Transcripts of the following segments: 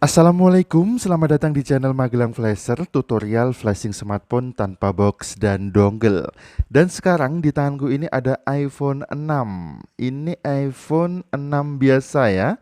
Assalamualaikum, selamat datang di channel Magelang Flasher, tutorial flashing smartphone tanpa box dan dongle. Dan sekarang di tanganku ini ada iPhone 6. Ini iPhone 6 biasa ya.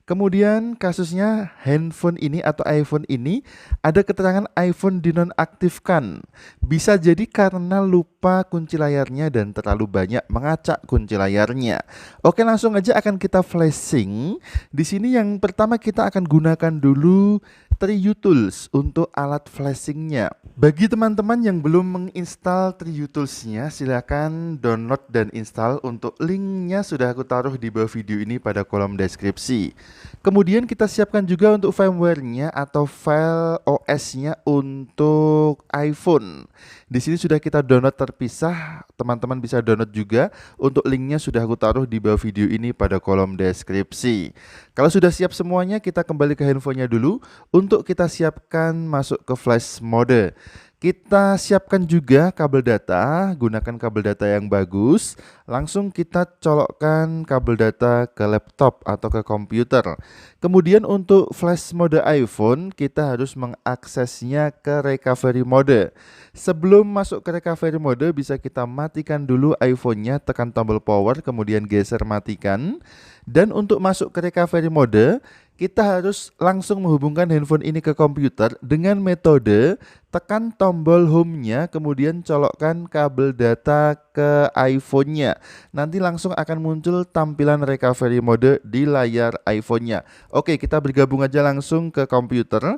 Kemudian kasusnya handphone ini atau iPhone ini ada keterangan iPhone dinonaktifkan. Bisa jadi karena lupa kunci layarnya dan terlalu banyak mengacak kunci layarnya. Oke, langsung aja akan kita flashing. Di sini yang pertama kita akan gunakan dulu TriuTools untuk alat flashingnya. Bagi teman-teman yang belum menginstal TriuTools-nya, silakan download dan install. Untuk linknya sudah aku taruh di bawah video ini pada kolom deskripsi. Kemudian kita siapkan juga untuk firmware-nya atau file OS-nya untuk iPhone. Di sini sudah kita download terpisah, teman-teman bisa download juga. Untuk linknya sudah aku taruh di bawah video ini pada kolom deskripsi. Kalau sudah siap semuanya, kita kembali ke handphonenya dulu. Untuk kita siapkan masuk ke flash mode. Kita siapkan juga kabel data, gunakan kabel data yang bagus. Langsung kita colokkan kabel data ke laptop atau ke komputer. Kemudian untuk flash mode iPhone, kita harus mengaksesnya ke recovery mode. Sebelum masuk ke recovery mode, bisa kita matikan dulu iPhone-nya, tekan tombol power, kemudian geser matikan. Dan untuk masuk ke recovery mode, kita harus langsung menghubungkan handphone ini ke komputer dengan metode tekan tombol home-nya, kemudian colokkan kabel data ke iPhone-nya. Nanti langsung akan muncul tampilan recovery mode di layar iPhone-nya. Oke, kita bergabung aja langsung ke komputer.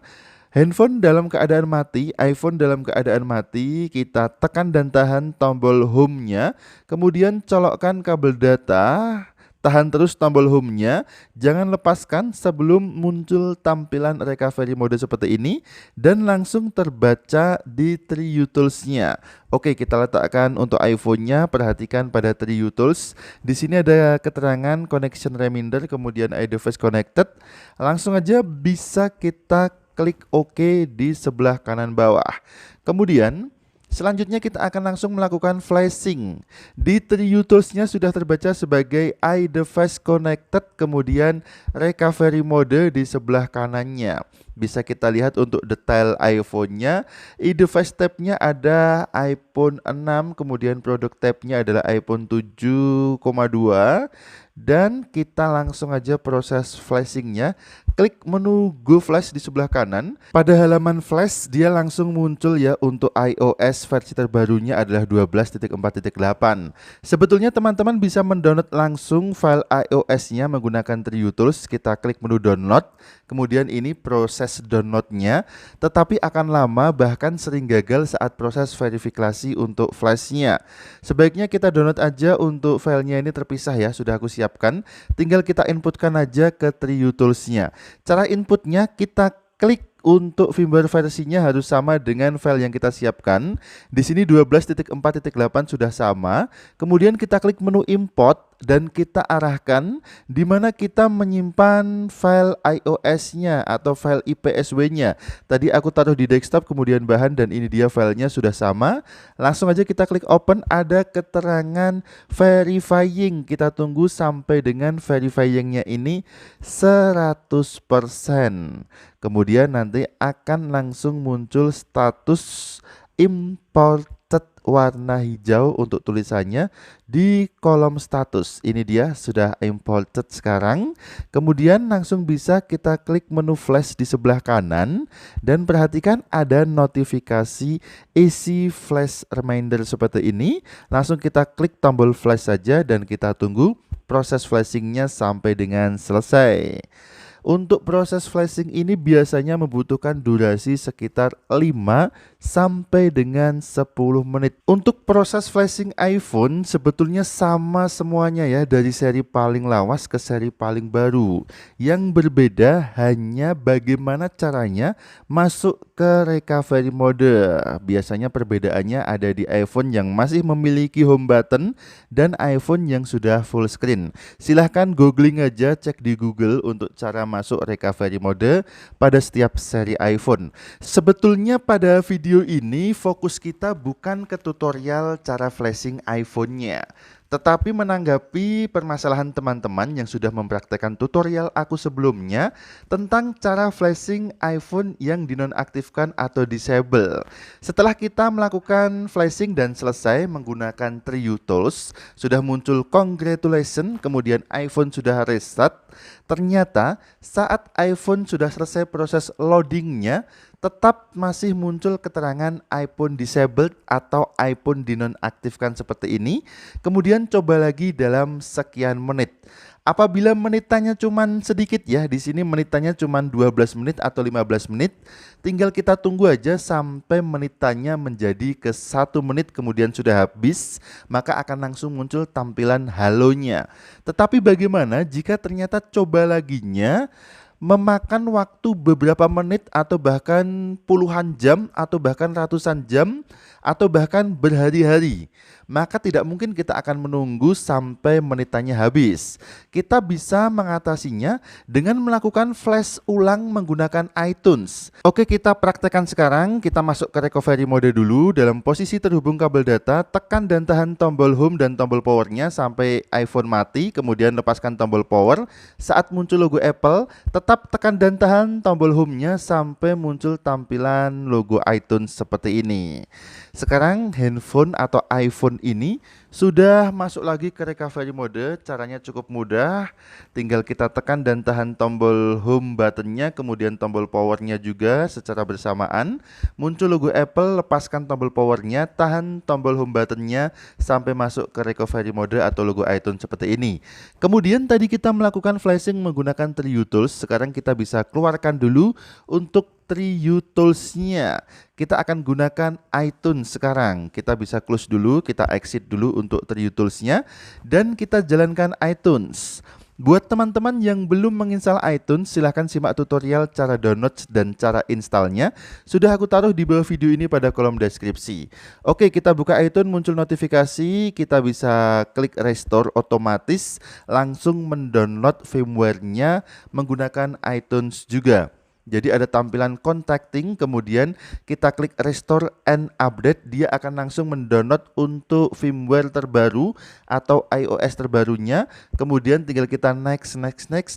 Handphone dalam keadaan mati, iPhone dalam keadaan mati, kita tekan dan tahan tombol home-nya, kemudian colokkan kabel data. Tahan terus tombol home-nya, jangan lepaskan sebelum muncul tampilan recovery mode seperti ini dan langsung terbaca di TriuTools-nya. Oke, kita letakkan untuk iPhone-nya, perhatikan pada TriuTools. Di sini ada keterangan connection reminder, kemudian iDevice connected. Langsung aja bisa kita klik OK di sebelah kanan bawah. Kemudian selanjutnya kita akan langsung melakukan flashing. Di TriuTools-nya sudah terbaca sebagai iDevice connected, kemudian recovery mode di sebelah kanannya. Bisa kita lihat untuk detail iPhone-nya. iDevice tab-nya ada iPhone 6, kemudian produk tab-nya adalah iPhone 7,2. Dan kita langsung aja proses flashingnya. Klik menu Go Flash di sebelah kanan. Pada halaman flash dia langsung muncul ya, untuk iOS versi terbarunya adalah 12.4.8. Sebetulnya teman-teman bisa mendownload langsung file iOS-nya menggunakan TriuTools. Kita klik menu download. Kemudian ini proses downloadnya, tetapi akan lama, bahkan sering gagal saat proses verifikasi untuk flashnya. Sebaiknya kita download aja untuk filenya ini terpisah ya, sudah aku siapkan. Tinggal kita inputkan aja ke TriuTools-nya. Cara inputnya, kita klik untuk firmware versinya harus sama dengan file yang kita siapkan. Di sini 12.4.8 sudah sama. Kemudian kita klik menu import dan kita arahkan di mana kita menyimpan file iOS-nya atau file IPSW-nya. Tadi aku taruh di desktop, kemudian bahan, dan ini dia filenya sudah sama. Langsung aja kita klik open, ada keterangan verifying. Kita tunggu sampai dengan verifyingnya ini 100%. Kemudian nanti akan langsung muncul status imported warna hijau untuk tulisannya di kolom status. Ini dia sudah imported sekarang. Kemudian langsung bisa kita klik menu flash di sebelah kanan dan perhatikan ada notifikasi isi flash reminder seperti ini. Langsung kita klik tombol flash saja dan kita tunggu proses flashingnya sampai dengan selesai. Untuk proses flashing ini biasanya membutuhkan durasi sekitar 5 sampai dengan 10 menit. Untuk proses flashing iPhone sebetulnya sama semuanya ya, dari seri paling lawas ke seri paling baru. Yang berbeda hanya bagaimana caranya masuk ke recovery mode. Biasanya perbedaannya ada di iPhone yang masih memiliki home button dan iPhone yang sudah full screen. Silahkan googling aja, cek di Google untuk cara masuk recovery mode pada setiap seri iPhone. Sebetulnya pada video ini fokus kita bukan ke tutorial cara flashing iPhone-nya, Tetapi menanggapi permasalahan teman-teman yang sudah mempraktekkan tutorial aku sebelumnya tentang cara flashing iPhone yang dinonaktifkan atau disable. Setelah kita melakukan flashing dan selesai menggunakan TrueTools, sudah muncul congratulations, kemudian iPhone sudah restart. Ternyata saat iPhone sudah selesai proses loadingnya, tetap masih muncul keterangan iPhone disabled atau iPhone dinonaktifkan seperti ini. Kemudian coba lagi dalam sekian menit. Apabila menitannya cuman sedikit ya, di sini menitannya cuman 12 menit atau 15 menit, tinggal kita tunggu aja sampai menitannya menjadi ke 1 menit kemudian sudah habis, maka akan langsung muncul tampilan halonya. Tetapi bagaimana jika ternyata coba laginya memakan waktu beberapa menit atau bahkan puluhan jam atau bahkan ratusan jam atau bahkan berhari-hari? Maka tidak mungkin kita akan menunggu sampai menitannya habis. Kita bisa mengatasinya dengan melakukan flash ulang menggunakan iTunes. Oke, kita praktekkan sekarang. Kita masuk ke recovery mode dulu. Dalam posisi terhubung kabel data, tekan dan tahan tombol home dan tombol powernya sampai iPhone mati, kemudian lepaskan tombol power. Saat muncul logo Apple, tetap tekan dan tahan tombol home-nya sampai muncul tampilan logo iTunes seperti ini. Sekarang handphone atau iPhone ini sudah masuk lagi ke recovery mode. Caranya cukup mudah, tinggal kita tekan dan tahan tombol home buttonnya, kemudian tombol powernya juga secara bersamaan. Muncul logo Apple, lepaskan tombol powernya, tahan tombol home buttonnya sampai masuk ke recovery mode atau logo iTunes seperti ini. Kemudian tadi kita melakukan flashing menggunakan TrueTools. Sekarang kita bisa keluarkan dulu untuk TrueTools-nya. Kita akan gunakan iTunes sekarang. Kita bisa close dulu, kita exit dulu untuk TrueTools-nya, dan kita jalankan iTunes. Buat teman-teman yang belum menginstal iTunes, silahkan simak tutorial cara download dan cara installnya. Sudah aku taruh di bawah video ini pada kolom deskripsi. Oke, kita buka iTunes, muncul notifikasi, kita bisa klik restore otomatis, langsung mendownload firmware-nya menggunakan iTunes juga. Jadi ada tampilan contacting, kemudian kita klik restore and update, dia akan langsung mendownload untuk firmware terbaru atau iOS terbarunya. Kemudian tinggal kita next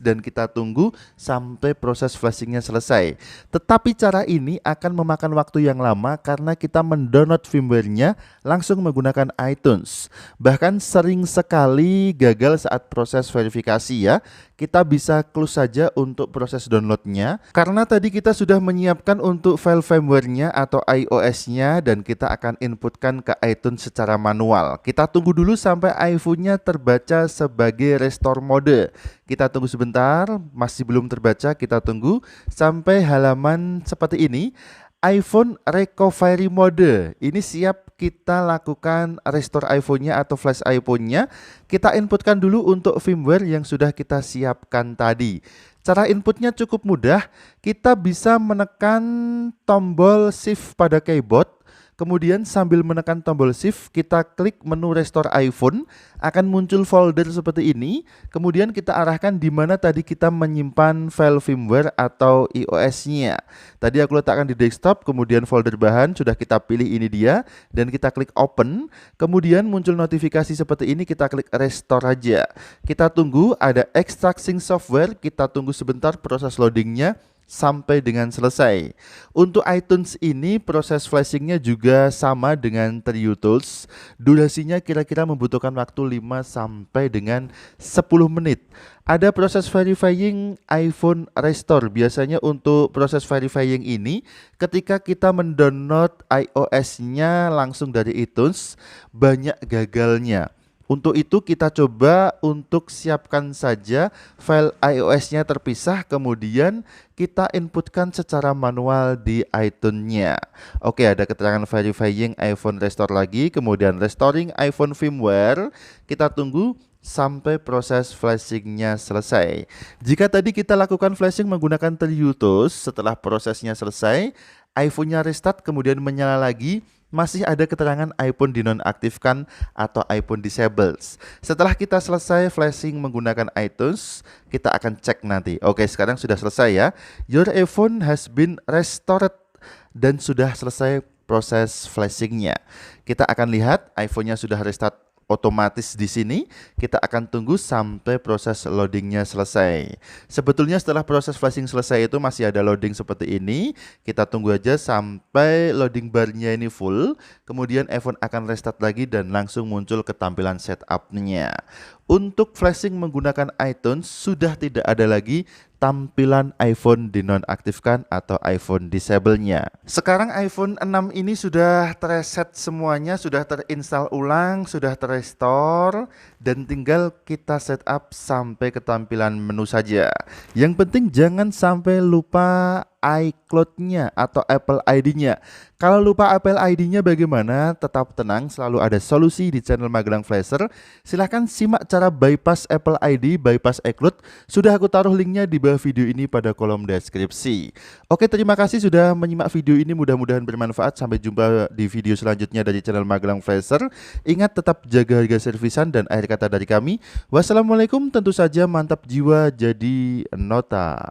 dan kita tunggu sampai proses flashingnya selesai. Tetapi cara ini akan memakan waktu yang lama karena kita mendownload firmware-nya langsung menggunakan iTunes. Bahkan sering sekali gagal saat proses verifikasi ya. Kita bisa close saja untuk proses downloadnya karena tadi kita sudah menyiapkan untuk file firmware-nya atau iOS-nya dan kita akan inputkan ke iTunes secara manual. Kita tunggu dulu sampai iPhone-nya terbaca sebagai restore mode. Kita tunggu sebentar, masih belum terbaca, kita tunggu sampai halaman seperti ini. iPhone recovery mode ini siap kita lakukan restore iPhone-nya atau flash iPhone-nya. Kita inputkan dulu untuk firmware yang sudah kita siapkan tadi. Cara inputnya cukup mudah. Kita bisa menekan tombol shift pada keyboard. Kemudian sambil menekan tombol shift, kita klik menu restore iPhone, akan muncul folder seperti ini. Kemudian kita arahkan di mana tadi kita menyimpan file firmware atau iOS-nya. Tadi aku letakkan di desktop, kemudian folder bahan sudah kita pilih, ini dia, dan kita klik open. Kemudian muncul notifikasi seperti ini, kita klik restore aja. Kita tunggu ada extracting software, kita tunggu sebentar proses loadingnya sampai dengan selesai. Untuk iTunes ini proses flashingnya juga sama dengan TrueTools. Durasinya kira-kira membutuhkan waktu 5 sampai dengan 10 menit. Ada proses verifying iPhone restore. Biasanya untuk proses verifying ini ketika kita mendownload iOS-nya langsung dari iTunes banyak gagalnya. Untuk itu kita coba untuk siapkan saja file iOS-nya terpisah, kemudian kita inputkan secara manual di iTunes-nya. Oke, ada keterangan verifying iPhone restore lagi, kemudian restoring iPhone firmware. Kita tunggu sampai proses flashing-nya selesai. Jika tadi kita lakukan flashing menggunakan TrueTools, setelah prosesnya selesai, iPhone-nya restart kemudian menyala lagi, masih ada keterangan iPhone dinonaktifkan atau iPhone disabled. Setelah kita selesai flashing menggunakan iTunes, kita akan cek nanti. Oke, sekarang sudah selesai ya. Your iPhone has been restored dan sudah selesai proses flashingnya. Kita akan lihat iPhone-nya sudah restart otomatis di sini. Kita akan tunggu sampai proses loadingnya selesai. Sebetulnya setelah proses flashing selesai itu masih ada loading seperti ini. Kita tunggu aja sampai loading barnya ini full. Kemudian iPhone akan restart lagi dan langsung muncul ketampilan setupnya. Untuk flashing menggunakan iTunes sudah tidak ada lagi tampilan iPhone dinonaktifkan atau iPhone disable-nya. Sekarang iPhone 6 ini sudah terreset semuanya, sudah terinstall ulang, sudah terrestore, dan tinggal kita setup sampai ke tampilan menu saja. Yang penting jangan sampai lupa iCloud-nya atau Apple ID-nya. Kalau lupa Apple ID-nya bagaimana? Tetap tenang, selalu ada solusi di channel Magelang Flasher. Silahkan simak cara bypass Apple ID, bypass iCloud. Sudah aku taruh linknya di bawah video ini pada kolom deskripsi. Oke, terima kasih sudah menyimak video ini. Mudah-mudahan bermanfaat. Sampai jumpa di video selanjutnya dari channel Magelang Flasher. Ingat tetap jaga harga servisan dan akhir kata dari kami. Wassalamualaikum, tentu saja mantap jiwa jadi nota.